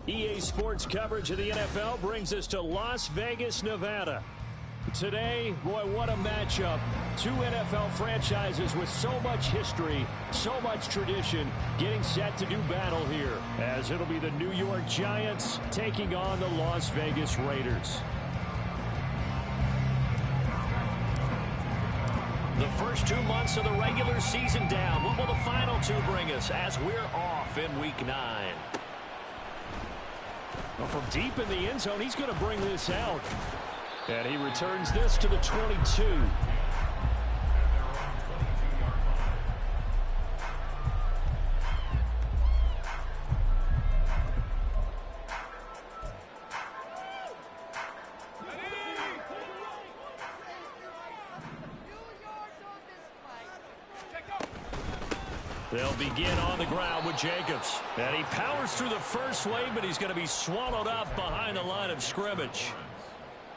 EA Sports coverage of the NFL brings us to Las Vegas, Nevada. Today, boy, what a matchup. Two NFL franchises with so much history, so much tradition, getting set to do battle here, as it'll be the New York Giants taking on the Las Vegas Raiders. The first 2 months of the regular season down. What will the final two bring us as we're off in Week 9? Well, from deep in the end zone, he's going to bring this out. And he returns this to the 22. They'll begin on the ground with Jacobs. And he powers through the first wave, but he's going to be swallowed up behind the line of scrimmage.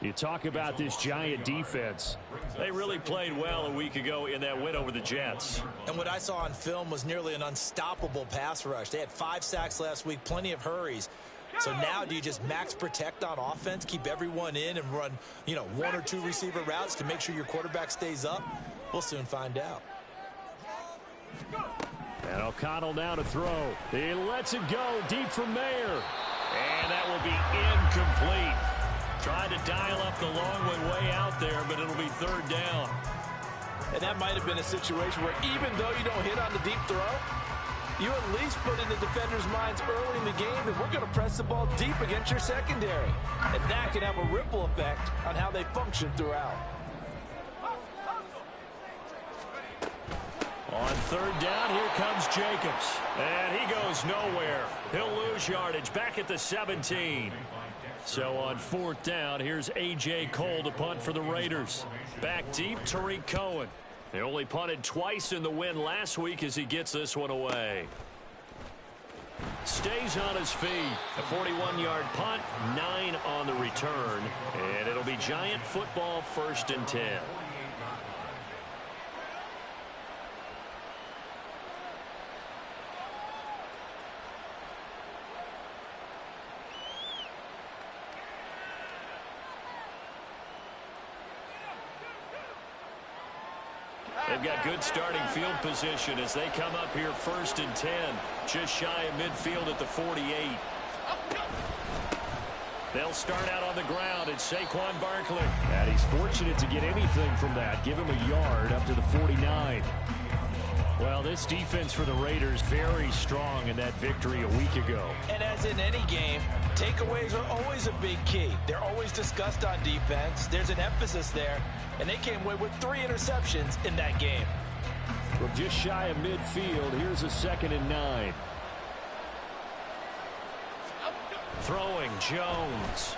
You talk about this Giant defense. They really played well a week ago in that win over the Jets. And what I saw on film was nearly an unstoppable pass rush. They had 5 sacks last week, plenty of hurries. So now do you just max protect on offense, keep everyone in and run, 1 or 2 receiver routes to make sure your quarterback stays up? We'll soon find out. And O'Connell now to throw. He lets it go deep from Mayer. And that will be incomplete. Tried to dial up the long way out there, but it'll be 3rd down. And that might have been a situation where even though you don't hit on the deep throw, you at least put in the defenders' minds early in the game that we're going to press the ball deep against your secondary. And that can have a ripple effect on how they function throughout. On 3rd down, here comes Jacobs. And he goes nowhere. He'll lose yardage back at the 17. So on 4th down, here's A.J. Cole to punt for the Raiders. Back deep, Tariq Cohen. They only punted twice in the win last week as he gets this one away. Stays on his feet. A 41-yard punt, 9 on the return. And it'll be Giant football 1st and 10. They've got good starting field position as they come up here 1st and 10. Just shy of midfield at the 48. They'll start out on the ground. It's Saquon Barkley. And he's fortunate to get anything from that. Give him a yard up to the 49. Well, this defense for the Raiders very strong in that victory a week ago. And as in any game, takeaways are always a big key. They're always discussed on defense. There's an emphasis there. And they came away with 3 interceptions in that game. From just shy of midfield, here's a 2nd and 9. Throwing Jones.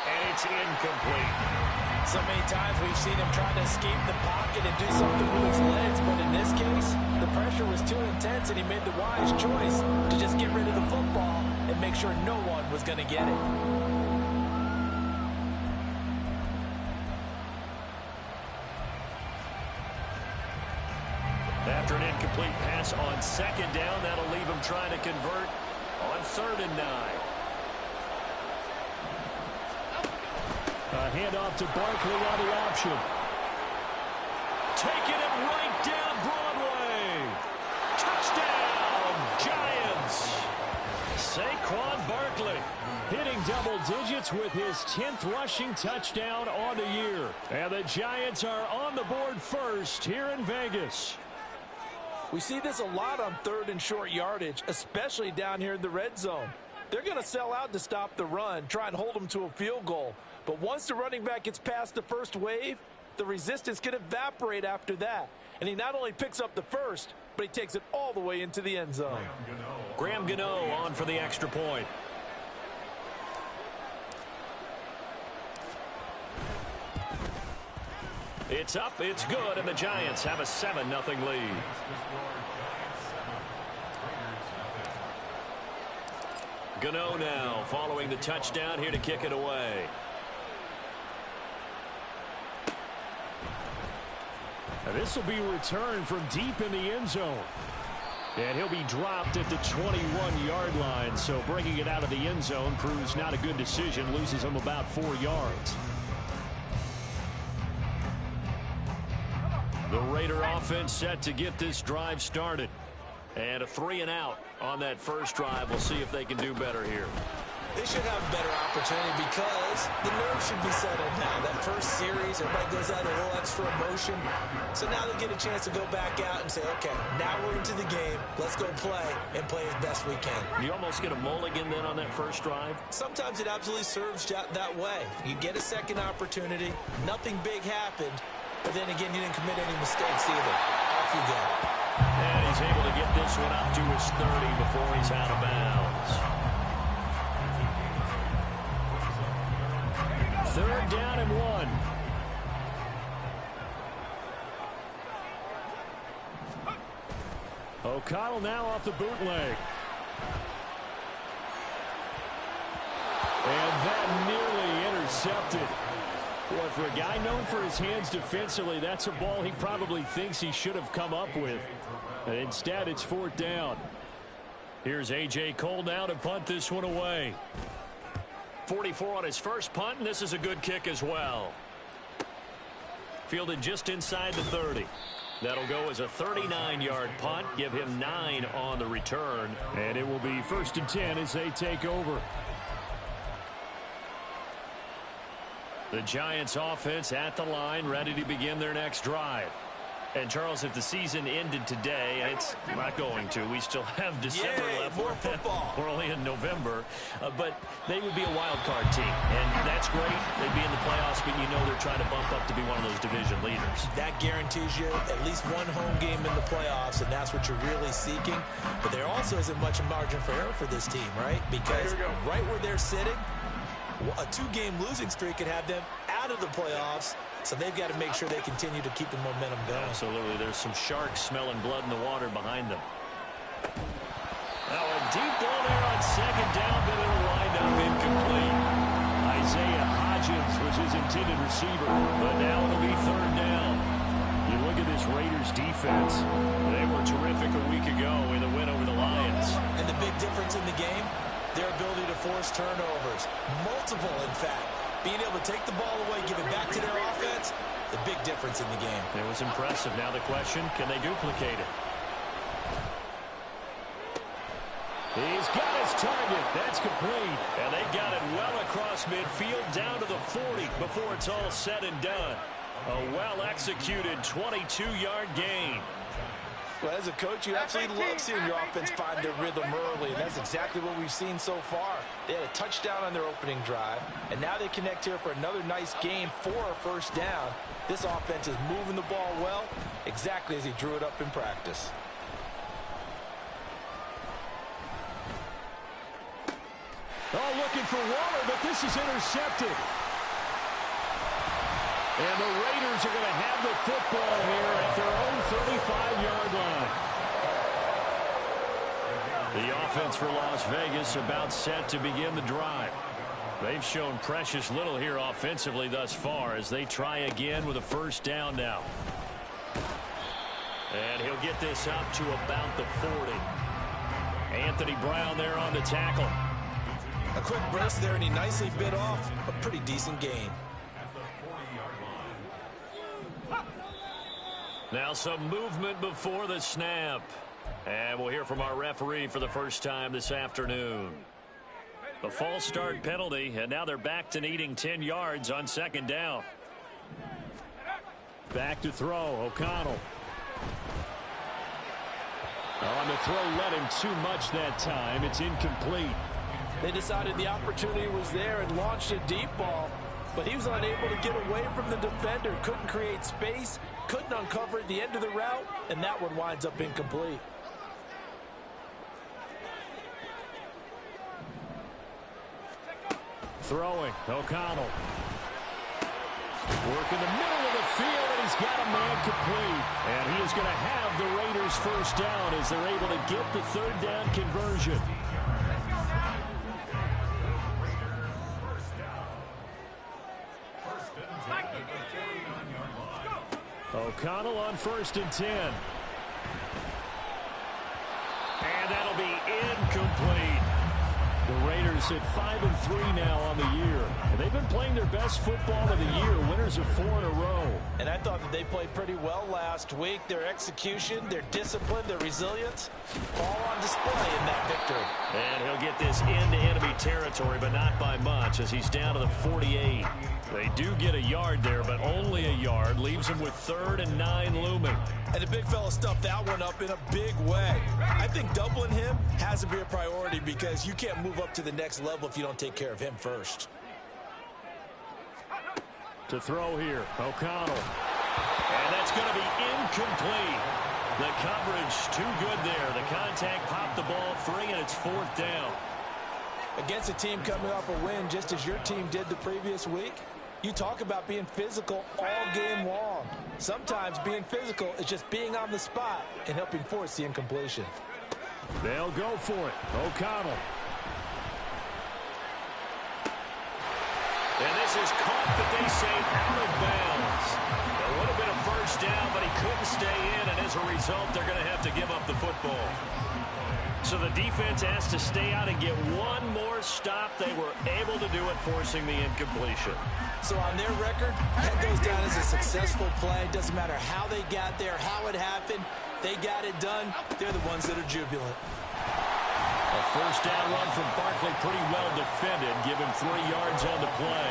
And it's incomplete. So many times we've seen him trying to escape the pocket and do something with his legs, but in this case, the pressure was too intense and he made the wise choice to just get rid of the football and make sure no one was going to get it. After an incomplete pass on 2nd down, that'll leave him trying to convert on 3rd and 9. A handoff to Barkley on the option. Taking it right down Broadway. Touchdown, Giants. Saquon Barkley hitting double digits with his 10th rushing touchdown on the year. And the Giants are on the board first here in Vegas. We see this a lot on 3rd and short yardage, especially down here in the red zone. They're going to sell out to stop the run, try and hold them to a field goal. But once the running back gets past the first wave, the resistance can evaporate after that. And he not only picks up the first, but he takes it all the way into the end zone. Graham Gano on for the extra point. It's up, it's good, and the Giants have a 7-0 lead. Gano now following the touchdown here to kick it away. This will be returned from deep in the end zone. And he'll be dropped at the 21-yard line. So bringing it out of the end zone proves not a good decision. Loses him about 4 yards. The Raider offense set to get this drive started. And a 3-and-out on that first drive. We'll see if they can do better here. They should have a better opportunity because the nerves should be settled now. That first series, everybody goes out a little extra emotion. So now they get a chance to go back out and say, okay, now we're into the game. Let's go play and play as best we can. You almost get a mulligan then on that first drive? Sometimes it absolutely serves that way. You get a second opportunity. Nothing big happened. But then again, you didn't commit any mistakes either. Off you go. And he's able to get this one up to his 30 before he's out of bounds. 3rd down and 1. O'Connell now off the bootleg. And that nearly intercepted. Boy, for a guy known for his hands defensively, that's a ball he probably thinks he should have come up with. And instead, it's 4th down. Here's A.J. Cole now to punt this one away. 44 on his first punt, and this is a good kick as well. Fielded just inside the 30. That'll go as a 39-yard punt, give him 9 on the return. And it will be 1st and 10 as they take over. The Giants offense at the line, ready to begin their next drive. And, Charles, if the season ended today, it's not going to. We still have December left. More football. We're only in November. But they would be a wild card team. And that's great. They'd be in the playoffs, but you know they're trying to bump up to be one of those division leaders. That guarantees you at least one home game in the playoffs, and that's what you're really seeking. But there also isn't much margin for error for this team, right? Because right where they're sitting, a 2-game losing streak could have them out of the playoffs. So they've got to make sure they continue to keep the momentum going. Absolutely. There's some sharks smelling blood in the water behind them. Now a deep ball there on 2nd down, but it'll wind up incomplete. Isaiah Hodgins was his intended receiver, but now it'll be 3rd down. You look at this Raiders defense. They were terrific a week ago in the win over the Lions. And the big difference in the game, their ability to force turnovers. Multiple, in fact. Being able to take the ball away, give it back to their offense, the big difference in the game. It was impressive. Now the question, can they duplicate it? He's got his target. That's complete. And they got it well across midfield down to the 40 before it's all said and done. A well-executed 22-yard gain. Well, as a coach, you absolutely love seeing your offense find their rhythm early, and that's exactly what we've seen so far. They had a touchdown on their opening drive, and now they connect here for another nice game for a 1st down. This offense is moving the ball well, exactly as he drew it up in practice. Oh, looking for Waller, but this is intercepted. And the Raiders are going to have the football here at their own 35-yard line. The offense for Las Vegas about set to begin the drive. They've shown precious little here offensively thus far as they try again with a 1st down now. And he'll get this up to about the 40. Anthony Brown there on the tackle. A quick burst there, and he nicely bit off a pretty decent gain. Now some movement before the snap. And we'll hear from our referee for the first time this afternoon. A false start penalty, and now they're back to needing 10 yards on 2nd down. Back to throw, O'Connell. On the throw, let him too much that time. It's incomplete. They decided the opportunity was there and launched a deep ball, but he was unable to get away from the defender, couldn't create space, couldn't uncover at the end of the route, and that one winds up incomplete. Throwing, O'Connell. Working the middle of the field, and he's got a man complete. And he is going to have the Raiders 1st down as they're able to get the 3rd down conversion. O'Connell on 1st and 10. And that'll be incomplete. The Raiders at 5-3 now on the year. And they've been playing their best football of the year, winners of 4 in a row. And I thought that they played pretty well last week. Their execution, their discipline, their resilience, all on display in that victory. And he'll get this into enemy territory, but not by much as he's down to the 48. They do get a yard there, but only a yard. Leaves him with 3rd and 9 looming. And the big fella stuffed that one up in a big way. I think doubling him has to be a priority because you can't move up to the next level if you don't take care of him first. To throw here, O'Connell. And that's going to be incomplete. The coverage too good there. The contact popped the ball free, and it's 4th down. Against a team coming off a win just as your team did the previous week, you talk about being physical all game long. Sometimes being physical is just being on the spot and helping force the incompletion. They'll go for it. O'Connell. And this is caught, but they say out of bounds. It would have been a first down, but he couldn't stay in, and as a result, they're going to have to give up the football. So the defense has to stay out and get one more stop. They were able to do it, forcing the incompletion. So on their record, that goes down as a successful play. Doesn't matter how they got there, how it happened. They got it done. They're the ones that are jubilant. A first down run from Barkley, pretty well defended. Give him 3 yards on the play.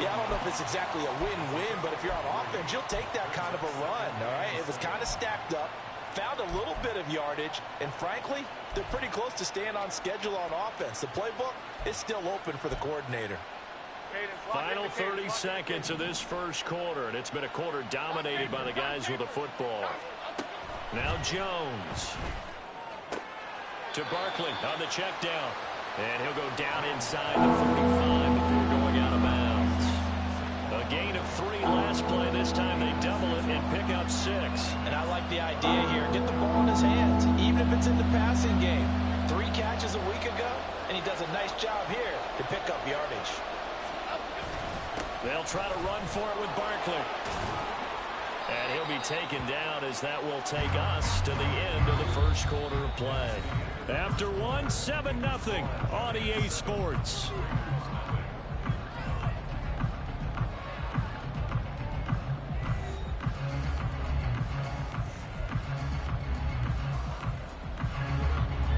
Yeah, I don't know if it's exactly a win-win, but if you're on offense, you'll take that kind of a run, all right? It was kind of stacked up. Found a little bit of yardage, and frankly, they're pretty close to staying on schedule on offense. The playbook is still open for the coordinator. Final 30 seconds of this first quarter, and it's been a quarter dominated by the guys with the football. Now Jones. To Barkley on the check down. And he'll go down inside the 45 before going out of bounds. A gain of 3 last play. This time they double it and pick up 6. And I like the idea here. Get the ball in his hands, even if it's in the passing game. 3 catches a week ago, and he does a nice job here to pick up yardage. They'll try to run for it with Barkley. And he'll be taken down as that will take us to the end of the first quarter of play. After 1, 7-0 on EA Sports.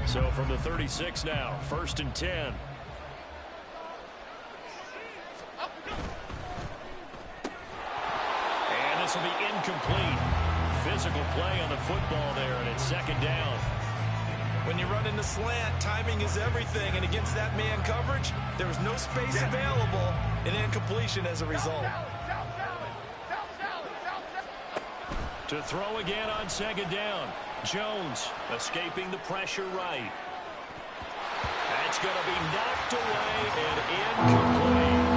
So from the 36 now, 1st and 10. And this will be incomplete. Physical play on the football there, and it's 2nd down. When you run in the slant, timing is everything, and against that man coverage, there was no space available, and incompletion as a result. To throw again on 2nd down. Jones escaping the pressure right. That's going to be knocked away and incomplete.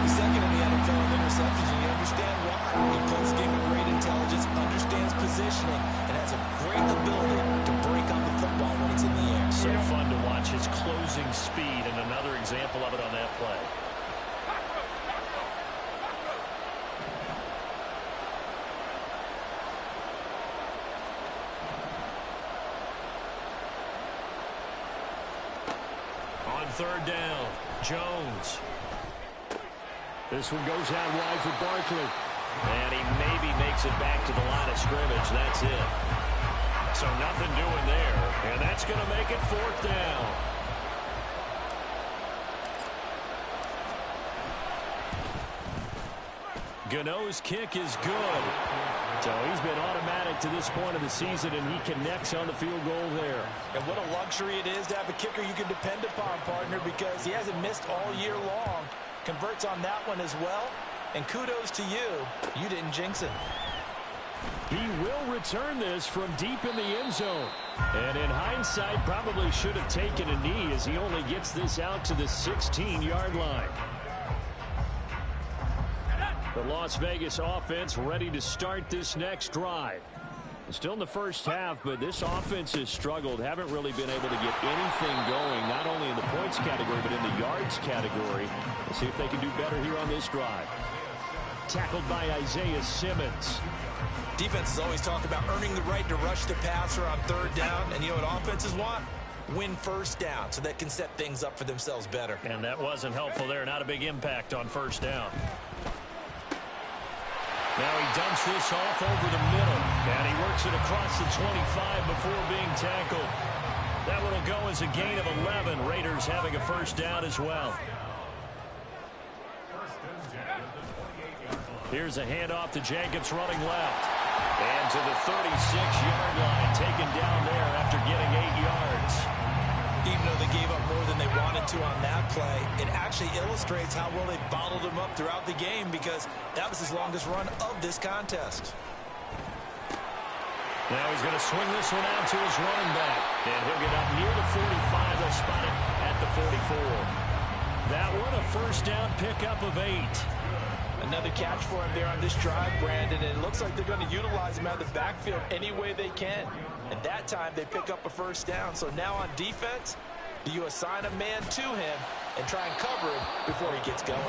The second in the NFL in interceptions, and you understand why. He plays the game with great intelligence, understands positioning, and has a great ability to break on the football when it's in the air. So fun to watch his closing speed, and another example of it on that play. On 3rd down, Jones. This one goes out wide for Barkley. And he maybe makes it back to the line of scrimmage. That's it. So nothing doing there. And that's going to make it 4th down. Gano's kick is good. So he's been automatic to this point of the season, and he connects on the field goal there. And what a luxury it is to have a kicker you can depend upon, partner, because he hasn't missed all year long. Converts on that one as well. And kudos to you. You didn't jinx it. He will return this from deep in the end zone. And in hindsight, probably should have taken a knee as he only gets this out to the 16-yard line. The Las Vegas offense ready to start this next drive. Still in the first half, but this offense has struggled. Haven't really been able to get anything going, not only in the points category, but in the yards category. Let's see if they can do better here on this drive. tackled by Isaiah Simmons. Defenses always talk about earning the right to rush the passer on third down, and you know what offenses want? Win first down so they can set things up for themselves better. And that wasn't helpful there. Not a big impact on first down. Now he dumps this off over the middle, and he works it across the 25 before being tackled. That one will go as a gain of 11. Raiders having a first down as well. Here's a handoff to Jacobs running left. And to the 36-yard line, taken down there after getting 8 yards. Even though they gave up more than they wanted to on that play, it actually illustrates how well they bottled him up throughout the game because that was his longest run of this contest. Now he's going to swing this one out to his running back. And he'll get up near the 45. They'll spot it at the 44. That one a first down pickup of 8. Another catch for him there on this drive, Brandon, and it looks like they're going to utilize him out of the backfield any way they can. And that time they pick up a first down. So now on defense, do you assign a man to him and try and cover him before he gets going?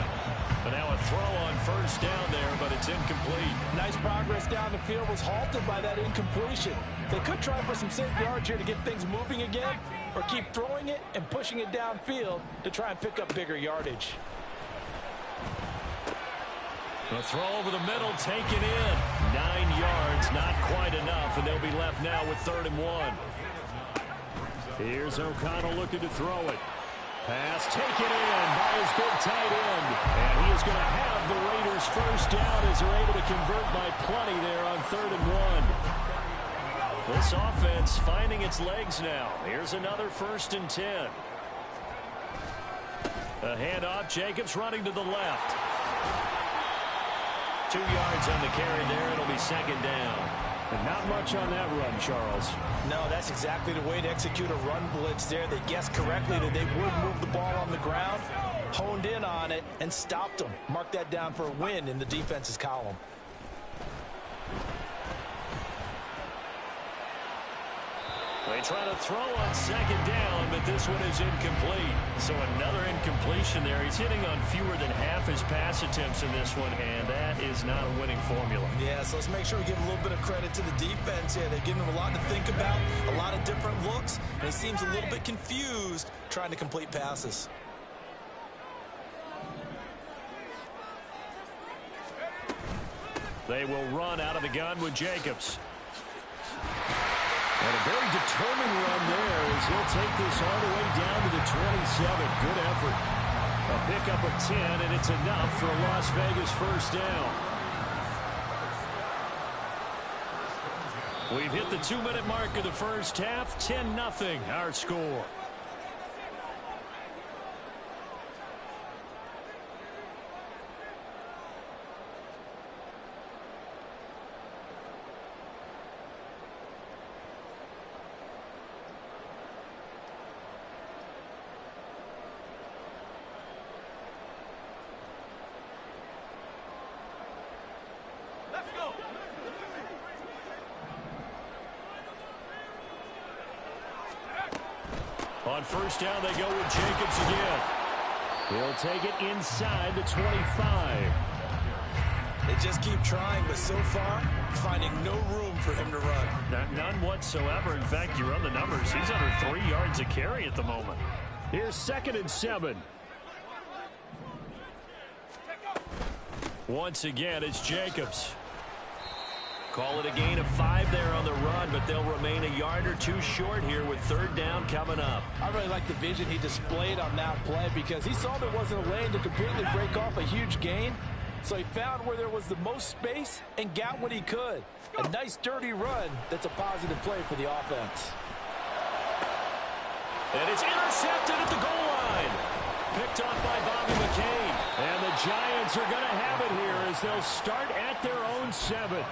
But now a throw on first down there, but it's incomplete. Nice progress down the field was halted by that incompletion. They could try for some safe yards here to get things moving again, or keep throwing it and pushing it downfield to try and pick up bigger yardage. A throw over the middle, taken in. 9 yards, not quite enough, and they'll be left now with 3rd and 1. Here's O'Connell looking to throw it. Pass taken in by his big tight end. And he is going to have the Raiders first down as they're able to convert by plenty there on 3rd and 1. This offense finding its legs now. Here's another 1st and 10. A handoff, Jacobs running to the left. 2 yards on the carry there. It'll be 2nd down. And not much on that run, Charles. No, that's exactly the way to execute a run blitz there. They guessed correctly that they would move the ball on the ground, honed in on it, and stopped them. Mark that down for a win in the defense's column. They try to throw on 2nd down, but this one is incomplete. So another incompletion there. He's hitting on fewer than half his pass attempts in this one, and that is not a winning formula. Yeah, so let's make sure we give a little bit of credit to the defense here. They're giving him a lot to think about, a lot of different looks, and he seems a little bit confused trying to complete passes. They will run out of the gun with Jacobs. And a very determined run there as he'll take this all the way down to the 27. Good effort. A pickup of 10, and it's enough for a Las Vegas first down. We've hit the 2-minute mark of the first half. 10-0 our score. On first down, they go with Jacobs again. He'll take it inside the 25. They just keep trying, but so far, finding no room for him to run. None whatsoever. In fact, you run the numbers. He's under 3 yards a carry at the moment. Here's 2nd and 7. Once again, it's Jacobs. Call it a gain of 5 there on the run, but they'll remain a yard or 2 short here with 3rd down coming up. I really like the vision he displayed on that play because he saw there wasn't a lane to completely break off a huge gain. So he found where there was the most space and got what he could. A nice, dirty run that's a positive play for the offense. And it's intercepted at the goal line. Picked off by Bobby McCain. And the Giants are going to have it here as they'll start at their own 7.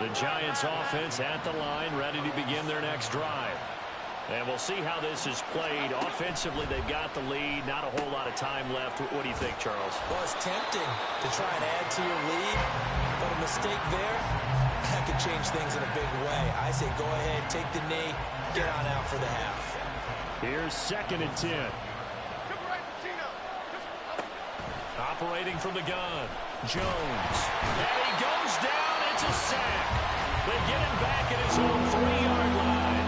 The Giants offense at the line, ready to begin their next drive. And we'll see how this is played. Offensively, they've got the lead. Not a whole lot of time left. What do you think, Charles? Well, it's tempting to try and add to your lead, but a mistake there, that could change things in a big way. I say go ahead, take the knee, get on out for the half. Here's 2nd and 10. Operating from the gun. Jones. And he goes down. It's a sack. They get him back at his own 3-yard line.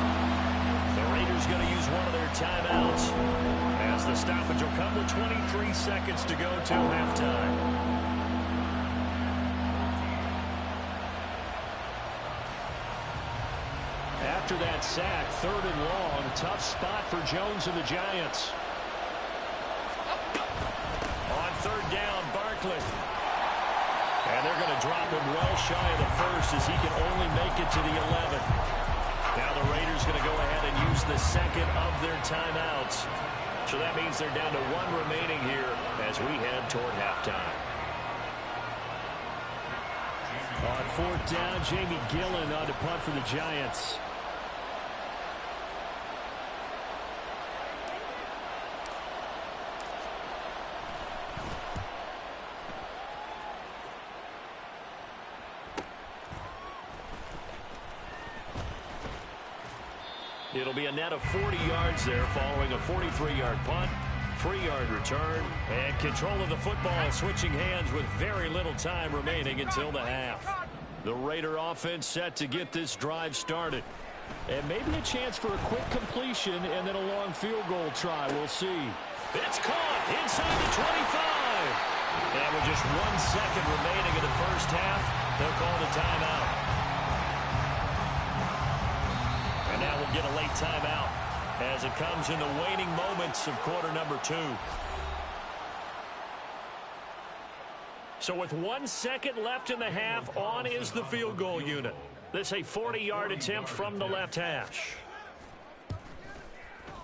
The Raiders going to use one of their timeouts, as the stoppage will come with 23 seconds to go till halftime. After that sack, 3rd and long, tough spot for Jones and the Giants. On 3rd down, Barkley. And they're going to drop him well shy of the 1st as he can only make it to the 11. Now the Raiders going to go ahead and use the 2nd of their timeouts. So that means they're down to 1 remaining here as we head toward halftime. On 4th down, Jamie Gillen on to punt for the Giants. It'll be a net of 40 yards there following a 43-yard punt, 3-yard return, and control of the football switching hands with very little time remaining until the half. The Raider offense set to get this drive started. And maybe a chance for a quick completion and then a long field goal try. We'll see. It's caught inside the 25. And with just 1 second remaining in the first half, they'll call the timeout. And now we'll get a late timeout as it comes in the waning moments of quarter number 2. So with 1 second left in the half, on is the field goal unit. This a 40-yard attempt from the left hash.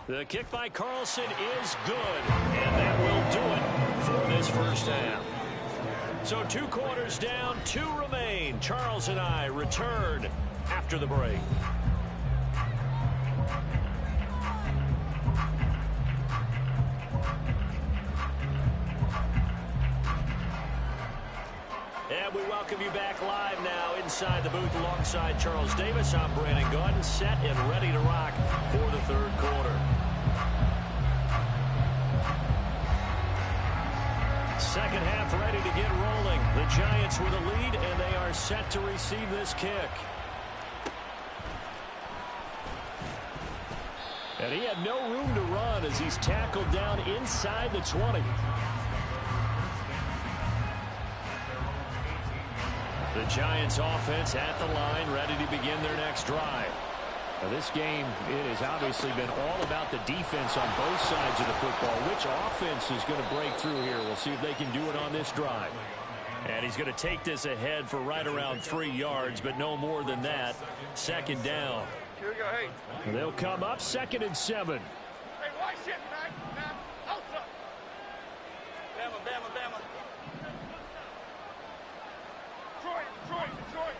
The kick by Carlson is good, and that will do it for this first half. So 2 quarters down, 2 remain. Charles and I return after the break. And we welcome you back live now inside the booth alongside Charles Davis. I'm Brandon Gaudin, set and ready to rock for the 3rd quarter. Second half ready to get rolling. The Giants with a lead, and they are set to receive this kick. And he had no room to run as he's tackled down inside the 20. The Giants offense at the line, ready to begin their next drive. Now this game, it has obviously been all about the defense on both sides of the football. Which offense is going to break through here? We'll see if they can do it on this drive. And he's going to take this ahead for right around 3 yards, but no more than that. 2nd down. Here we go, hey. They'll come up 2nd and 7. Hey, watch it, man. Outside. Bama. Detroit.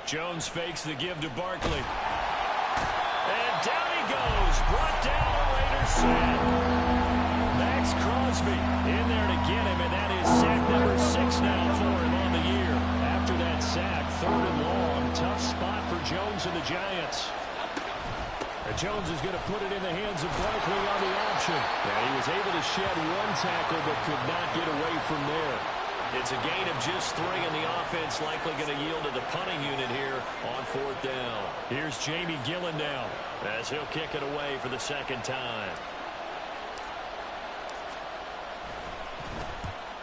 Jones fakes the give to Barkley. And down he goes. Brought down a Raiders sack. Max Crosby in there to get him, and that is sack number 6 now for him on the year. After that sack, 3rd and long. Tough spot for Jones and the Giants. And Jones is going to put it in the hands of Barkley on the option. And he was able to shed 1 tackle but could not get away from there. It's a gain of just 3, and the offense likely going to yield to the punting unit here on 4th down. Here's Jamie Gillen now as he'll kick it away for the 2nd time.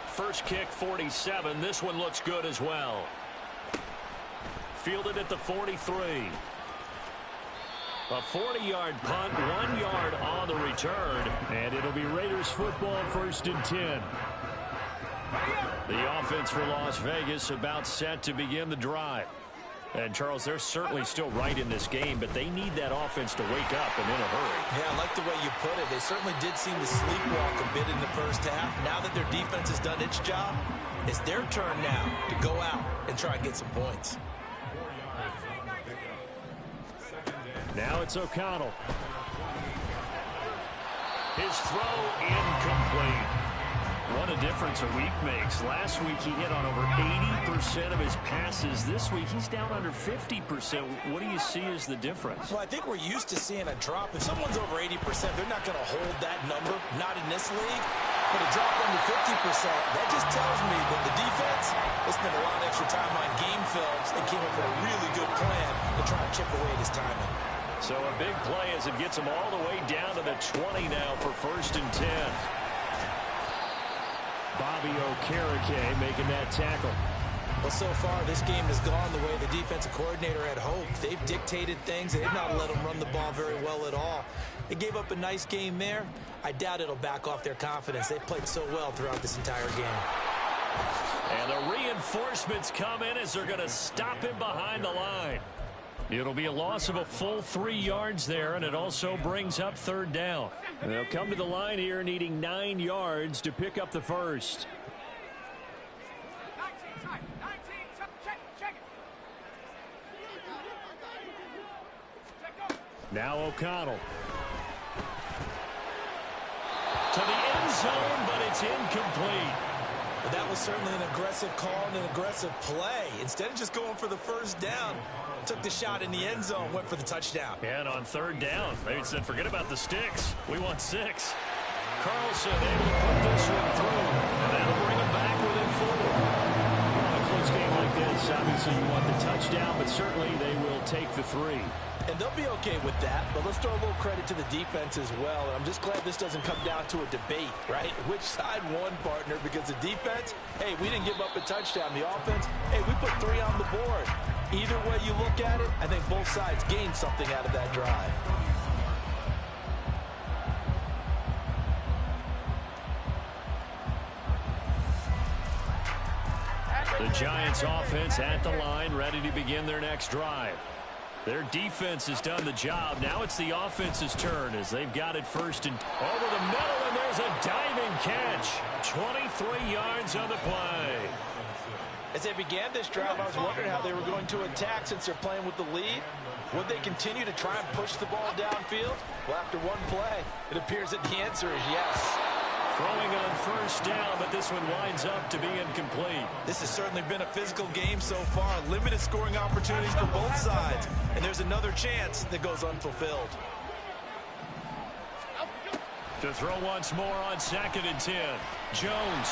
First kick, 47. This one looks good as well. Fielded at the 43. A 40-yard punt, 1 yard on the return, and it'll be Raiders football, 1st and 10. The offense for Las Vegas about set to begin the drive. And, Charles, they're certainly still right in this game, but they need that offense to wake up and in a hurry. Yeah, I like the way you put it. They certainly did seem to sleepwalk a bit in the first half. Now that their defense has done its job, it's their turn now to go out and try and get some points. Now it's O'Connell. His throw incomplete. What a difference a week makes. Last week he hit on over 80% of his passes. This week he's down under 50%. What do you see as the difference? Well, I think we're used to seeing a drop. If someone's over 80%, they're not going to hold that number. Not in this league. But it dropped under 50%. That just tells me that the defense has spent a lot of extra time on game films and came up with a really good plan to try and chip away at his timing. So a big play as it gets him all the way down to the 20 now for 1st and 10. Bobby Okereke making that tackle. Well, so far, this game has gone the way the defensive coordinator had hoped. They've dictated things. They've not let them run the ball very well at all. They gave up a nice game there. I doubt it'll back off their confidence. They've played so well throughout this entire game. And the reinforcements come in as they're going to stop him behind the line. It'll be a loss of a full 3 yards there, and it also brings up 3rd down. And they'll come to the line here needing 9 yards to pick up the first. Now O'Connell. To the end zone, but it's incomplete. But that was certainly an aggressive call and an aggressive play. Instead of just going for the 1st down, took the shot in the end zone, went for the touchdown. And on 3rd down, they said, forget about the sticks. We want 6. Carlson able to put this one through, and that'll bring him back within 4. A close game like this, obviously you want the touchdown, but certainly they will take the 3. And they'll be okay with that, but let's throw a little credit to the defense as well. And I'm just glad this doesn't come down to a debate, right? Which side won, partner? Because the defense, hey, we didn't give up a touchdown. The offense, hey, we put 3 on the board. Either way you look at it, I think both sides gained something out of that drive. The Giants offense at the line, ready to begin their next drive. Their defense has done the job. Now it's the offense's turn as they've got it 1st and over the middle, and there's a diving catch. 23 yards on the play. As they began this drive, I was wondering how they were going to attack since they're playing with the lead. Would they continue to try and push the ball downfield? Well, after one play, it appears that the answer is yes. Throwing on 1st down, but this one winds up to be incomplete. This has certainly been a physical game so far. Limited scoring opportunities for both sides. And there's another chance that goes unfulfilled. To throw once more on 2nd and 10. Jones.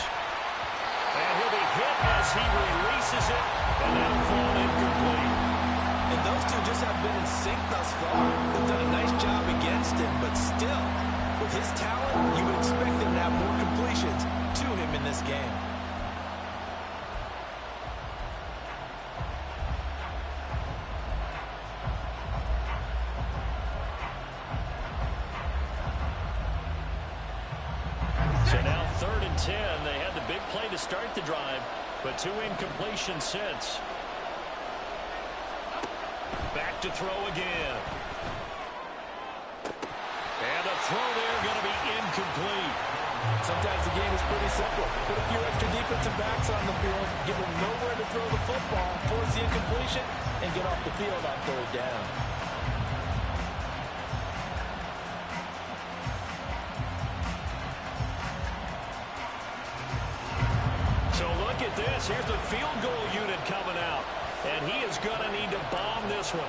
And he'll be hit as he releases it. And that'll fall incomplete. And those two just have been in sync thus far. They've done a nice job against him, but still, with his talent, you would expect him to have more completions to him in this game. So now 3rd and 10. They had the big play to start the drive, but 2 incompletions since. Back to throw again. And the throw there going to be incomplete. Sometimes the game is pretty simple. Put a few extra defensive backs on the field, give them nowhere to throw the football, force the incompletion, and get off the field on 3rd down. So look at this. Here's the field goal unit coming out. And he is going to need to bomb this one.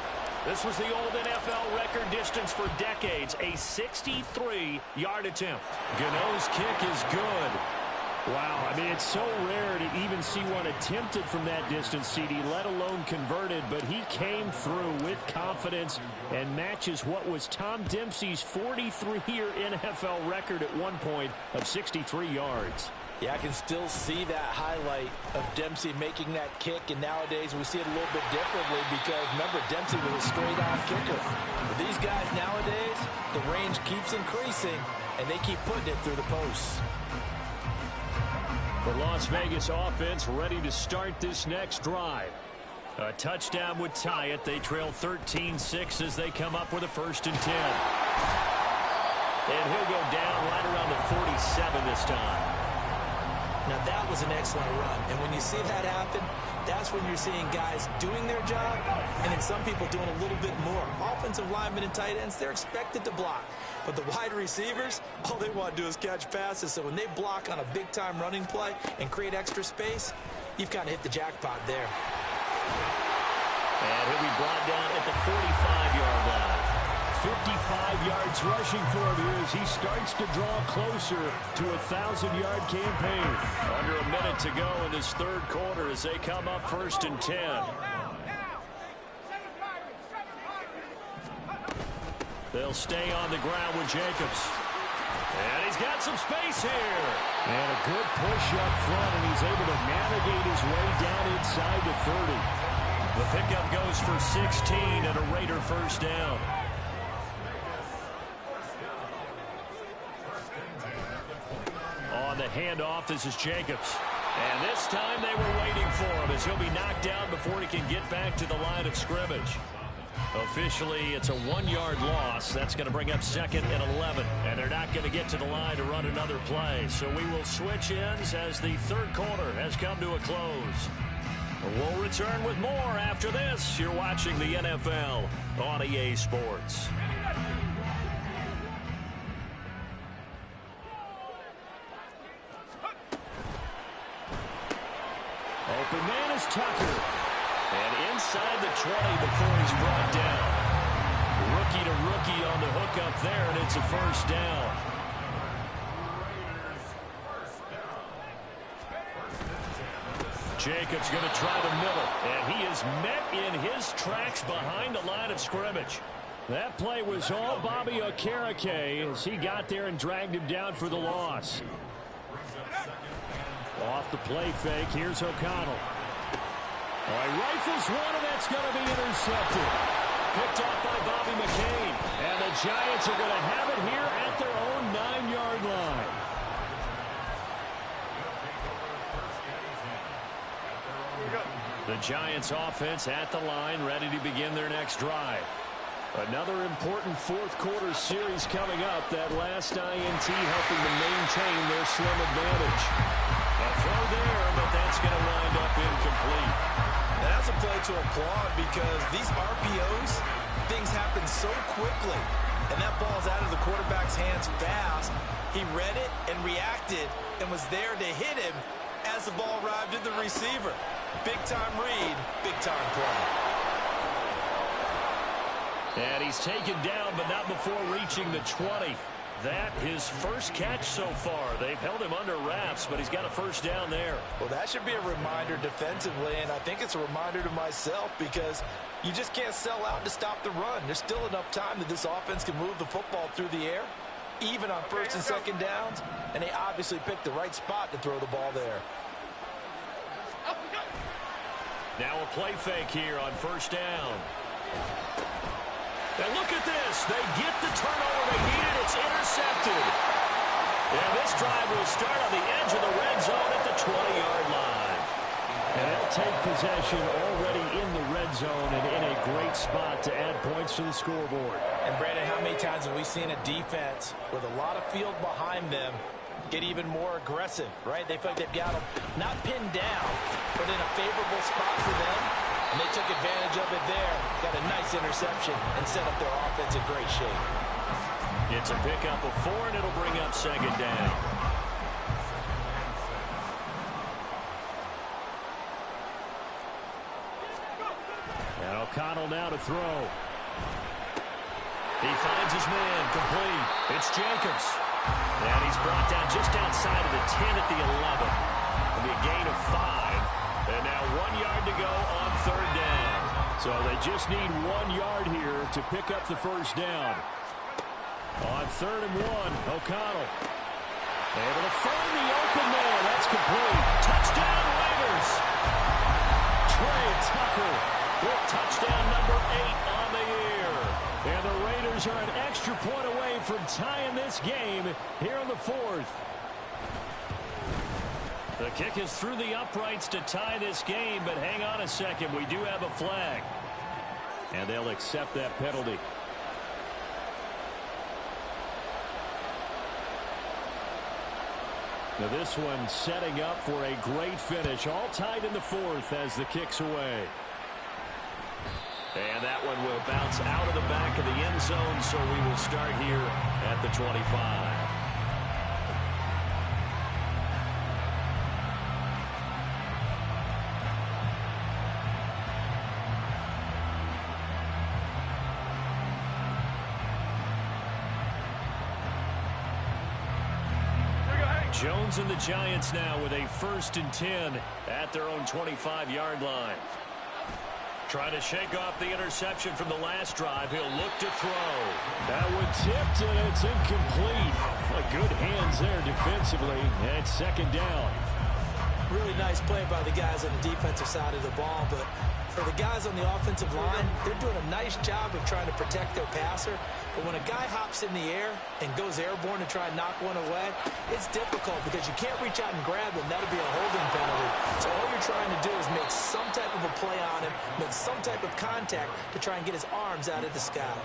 This was the old NFL record distance for decades, a 63-yard attempt. Gano's kick is good. Wow, I mean, it's so rare to even see one attempted from that distance, CD, let alone converted, but he came through with confidence and matches what was Tom Dempsey's 43-year NFL record at one point of 63 yards. Yeah, I can still see that highlight of Dempsey making that kick, and nowadays we see it a little bit differently because, remember, Dempsey was a straight-on kicker. But these guys nowadays, the range keeps increasing, and they keep putting it through the posts. The Las Vegas offense ready to start this next drive. A touchdown would tie it. They trail 13-6 as they come up with a 1st and 10. And he'll go down right around the 47 this time. Now, that was an excellent run. And when you see that happen, that's when you're seeing guys doing their job and then some people doing a little bit more. Offensive linemen and tight ends, they're expected to block. But the wide receivers, all they want to do is catch passes. So when they block on a big-time running play and create extra space, you've kind of hit the jackpot there. And he'll be brought down at the 45-yard line. 55 yards rushing for him here as he starts to draw closer to a 1,000-yard campaign. Under a minute to go in this third quarter as they come up 1st and 10. They'll stay on the ground with Jacobs. And he's got some space here. And a good push up front, and he's able to navigate his way down inside the 30. The pickup goes for 16 and a Raider first down. On the handoff, this is Jacobs. And this time they were waiting for him as he'll be knocked down before he can get back to the line of scrimmage. Officially, it's a 1-yard loss. That's going to bring up 2nd and 11. And they're not going to get to the line to run another play. So we will switch ends as the third quarter has come to a close. We'll return with more after this. You're watching the NFL on EA Sports. Open man is Tucker. And inside the 20 before he's brought down. Rookie to rookie on the hook up there, and it's a first down. Jacobs going to try the middle, and he is met in his tracks behind the line of scrimmage. That play was all Bobby Okereke as he got there and dragged him down for the loss. Off the play fake, here's O'Connell. All right, rifles one, and that's going to be intercepted. Picked off by Bobby McCain. And the Giants are going to have it here at their own 9-yard line. The Giants offense at the line, ready to begin their next drive. Another important fourth quarter series coming up. That last INT helping to maintain their slim advantage. A throw there, but that's going to wind up incomplete. And that's a play to applaud because these RPOs, things happen so quickly. And that ball's out of the quarterback's hands fast. He read it and reacted and was there to hit him as the ball arrived at the receiver. Big-time read, big-time play. And he's taken down, but not before reaching the 20. That his first catch so far. They've held him under wraps, but he's got a first down there. Well, that should be a reminder defensively, and I think it's a reminder to myself because you just can't sell out to stop the run. There's still enough time that this offense can move the football through the air, even on first and second downs, and they obviously picked the right spot to throw the ball there. Now a play fake here on first down. And look at this. They get the turnover they needed. It's intercepted. And this drive will start on the edge of the red zone at the 20-yard line. And they'll take possession already in the red zone and in a great spot to add points to the scoreboard. And, Brandon, how many times have we seen a defense with a lot of field behind them get even more aggressive, right? They feel like they've got them not pinned down, but in a favorable spot for them. And they took advantage of it there. Got a nice interception and set up their offense in great shape. It's a pickup of 4, and it'll bring up second down. And O'Connell now to throw. He finds his man, complete. It's Jacobs. And he's brought down just outside of the 10 at the 11. It'll be a gain of 5. And now 1 yard to go on third down. So they just need 1 yard here to pick up the first down. On 3rd and 1, O'Connell. Able to find the open man. That's complete. Touchdown, Raiders. Trey Tucker with touchdown number 8 on the year. And the Raiders are an extra point away from tying this game here in the 4th. The kick is through the uprights to tie this game, but hang on a second. We do have a flag. And they'll accept that penalty. Now this one setting up for a great finish. All tied in the 4th as the kick's away. And that one will bounce out of the back of the end zone, so we will start here at the 25. Jones and the Giants now with a 1st and 10 at their own 25-yard line. Trying to shake off the interception from the last drive. He'll look to throw. That one tipped, and it's incomplete. Good hands there defensively, and 2nd down. Really nice play by the guys on the defensive side of the ball, but for the guys on the offensive line, they're doing a nice job of trying to protect their passer. But when a guy hops in the air and goes airborne to try and knock one away, it's difficult because you can't reach out and grab him. That'll be a holding penalty. So all you're trying to do is make some type of a play on him, make some type of contact to try and get his arms out of the sky.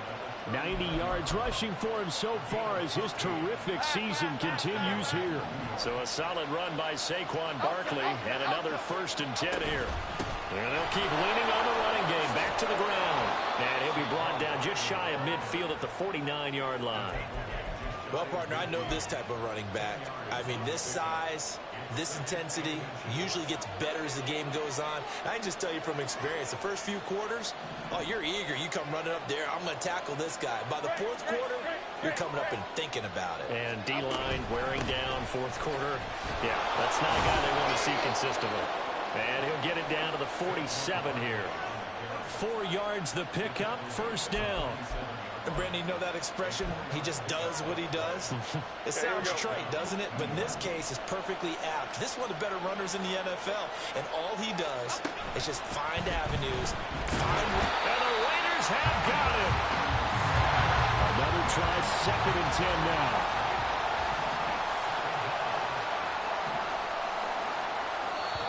90 yards rushing for him so far as his terrific season continues here. So a solid run by Saquon Barkley and another 1st and 10 here. And they'll keep leaning on the running game. Back to the ground. And he'll be brought down just shy of midfield at the 49-yard line. Well, partner, I know this type of running back. I mean, this size, this intensity usually gets better as the game goes on. I can just tell you from experience, the first few quarters, oh, you're eager. You come running up there. I'm going to tackle this guy. By the 4th quarter, you're coming up and thinking about it. And D-line wearing down 4th quarter. Yeah, that's not a guy they want to see consistently. And he'll get it down to the 47 here. 4 yards the pickup, 1st down. And Brandon, you know that expression? He just does what he does. It sounds trite, doesn't it? But in this case, it's perfectly apt. This is one of the better runners in the NFL. And all he does is just find avenues. And the Raiders have got him. Another try, 2nd and 10 now.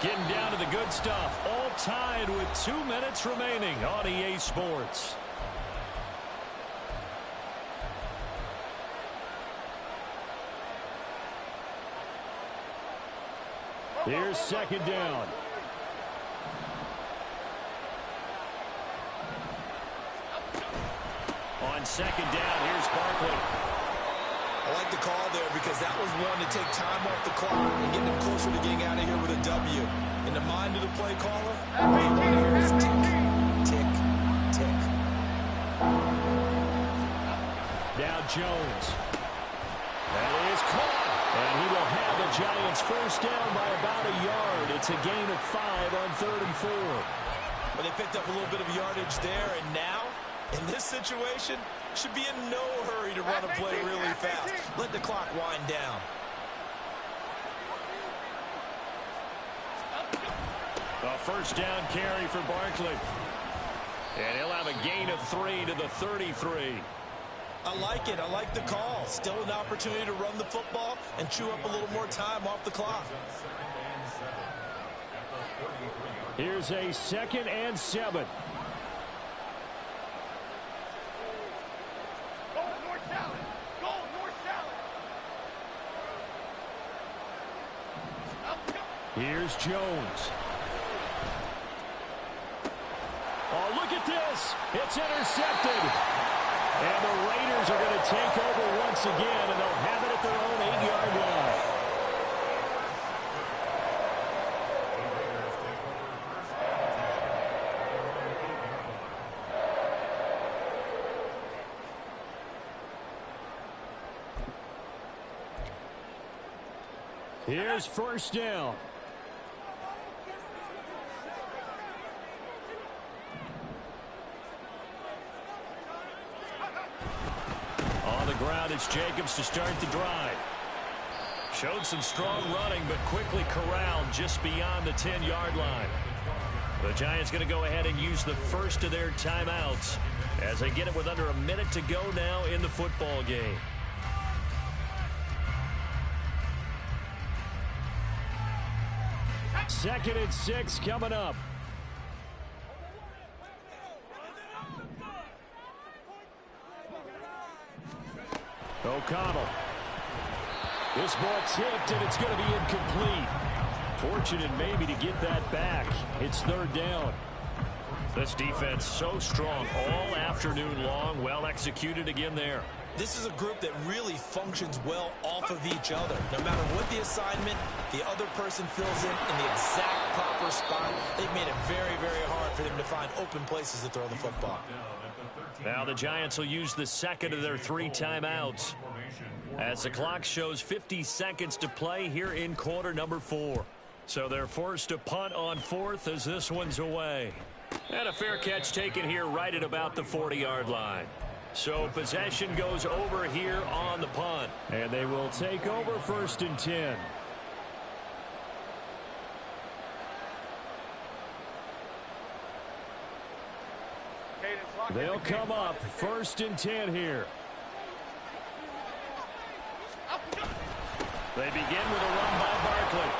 Getting down to the good stuff. All tied with 2 minutes remaining on EA Sports. Here's 2nd down. On 2nd down, here's Barkley. I like the call there because that was one to take time off the clock and get them closer to getting out of here with a W. In the mind of the play caller, all you want to hear is tick, tick, tick. Now Jones. That is caught. And he will have the Giants 1st down by about a yard. It's a gain of 5 on 3rd and 4. But they picked up a little bit of yardage there, and now, in this situation, should be in no hurry to run a play really fast. Let the clock wind down. A 1st down carry for Barkley. And he'll have a gain of 3 to the 33. I like it. I like the call. Still an opportunity to run the football and chew up a little more time off the clock. Here's a 2nd and 7. Here's Jones. Oh, look at this. It's intercepted. And the Raiders are going to take over once again, and they'll have it at their own 8-yard line. Here's 1st down. On the ground, it's Jacobs to start the drive. Showed some strong running, but quickly corralled just beyond the 10-yard line. The Giants going to go ahead and use the first of their timeouts as they get it with under a minute to go now in the football game. Second and 6 coming up. O'Connell. This ball tipped, and it's going to be incomplete. Fortunate maybe to get that back. It's 3rd down. This defense so strong all afternoon long. Well executed again there. This is a group that really functions well off of each other. No matter what the assignment, the other person fills in the exact proper spot. They've made it very, very hard for them to find open places to throw the football. Now the Giants will use the second of their 3 timeouts as the clock shows 50 seconds to play here in quarter number 4. So they're forced to punt on 4th as this one's away. And a fair catch taken here right at about the 40-yard line. So possession goes over here on the punt. And they will take over 1st and 10. They'll come up 1st and 10 here. They begin with a run by Barkley.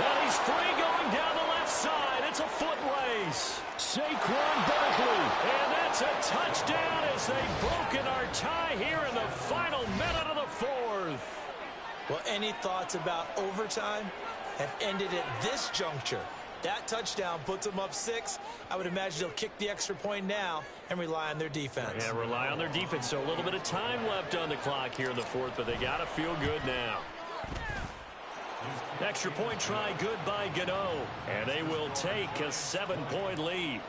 And he's free going down the left side. It's a foot race. Saquon Barkley. And that's a touchdown as they've broken our tie here in the final minute of the 4th. Well, any thoughts about overtime have ended at this juncture. That touchdown puts them up 6. I would imagine they'll kick the extra point now and rely on their defense. Yeah, rely on their defense. So a little bit of time left on the clock here in the 4th, but they got to feel good now. Extra point try good by Gano. And they will take a 7-point lead.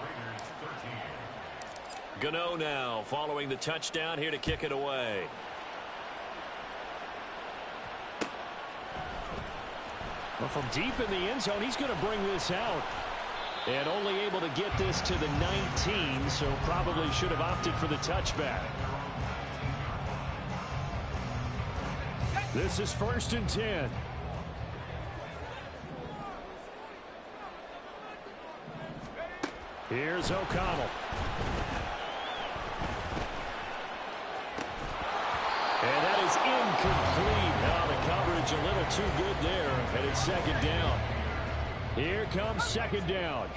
Gano now following the touchdown here to kick it away. Well, from deep in the end zone, he's going to bring this out. And only able to get this to the 19, so probably should have opted for the touchback. This is 1st and 10. Here's O'Connell. And that is incomplete. Now the coverage a little too good there, and it's 2nd down. Here comes 2nd down.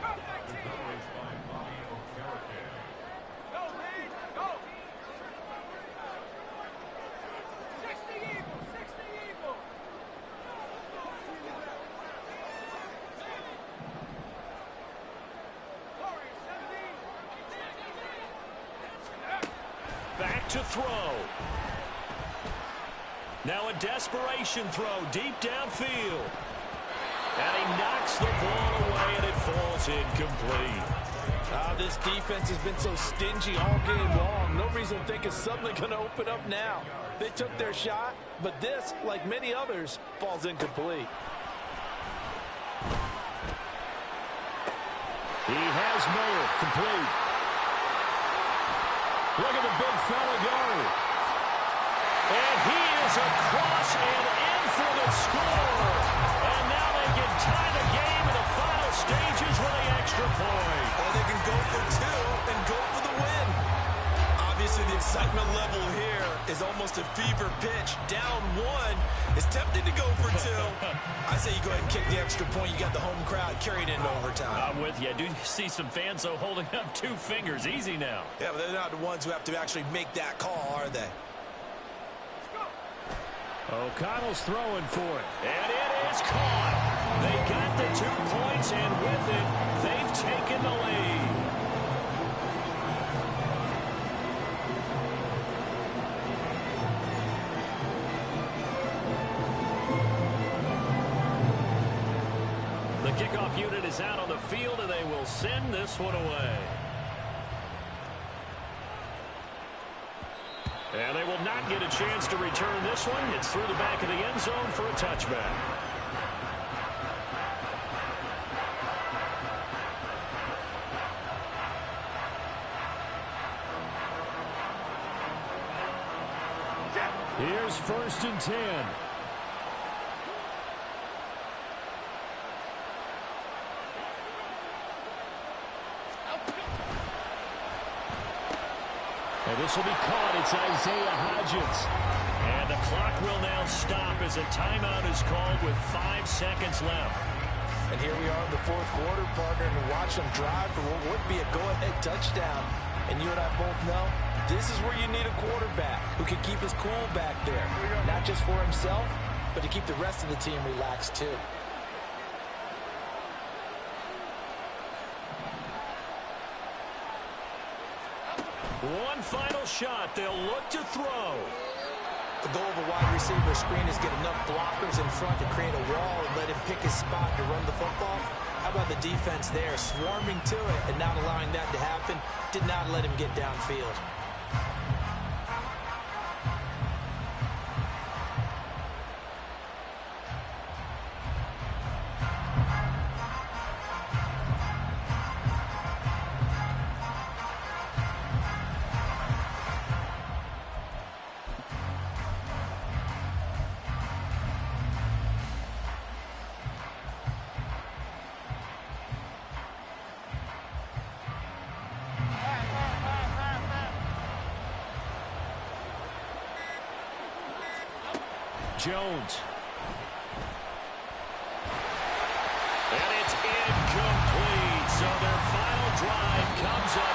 Back to throw. Now a desperation throw deep downfield. And he knocks the ball away, and it falls incomplete. This defense has been so stingy all game long. No reason to think it's suddenly going to open up now. They took their shot, but this, like many others, falls incomplete. He has Miller complete. Look at the big fella go. And he is across and in for the score. And now they can tie the game in the final stages with the extra point. Or they can go for 2 and go for the win. Obviously, the excitement level here is almost a fever pitch. Down 1 is tempted to go for 2. I say you go ahead and kick the extra point. You got the home crowd carried into overtime. I'm with you. I do see some fans, though, holding up 2 fingers. Easy now. Yeah, but they're not the ones who have to actually make that call, are they? O'Connell's throwing for it. And it is caught. They got the 2 points, and with it, they've taken the lead. The kickoff unit is out on the field, and they will send this one away. And they will not get a chance to return this one. It's through the back of the end zone for a touchback. Here's 1st and 10. And this will be caught. It's Isaiah Hodgins. And the clock will now stop as a timeout is called with 5 seconds left. And here we are in the 4th quarter, partner, and watch them drive for what would be a go-ahead touchdown. And you and I both know this is where you need a quarterback who can keep his cool back there. Not just for himself, but to keep the rest of the team relaxed too. One final shot. They'll look to throw. The goal of a wide receiver screen is get enough blockers in front to create a wall and let him pick his spot to run the football. How about the defense there, swarming to it and not allowing that to happen? Did not let him get downfield. Jones. And it's incomplete. So their final drive comes up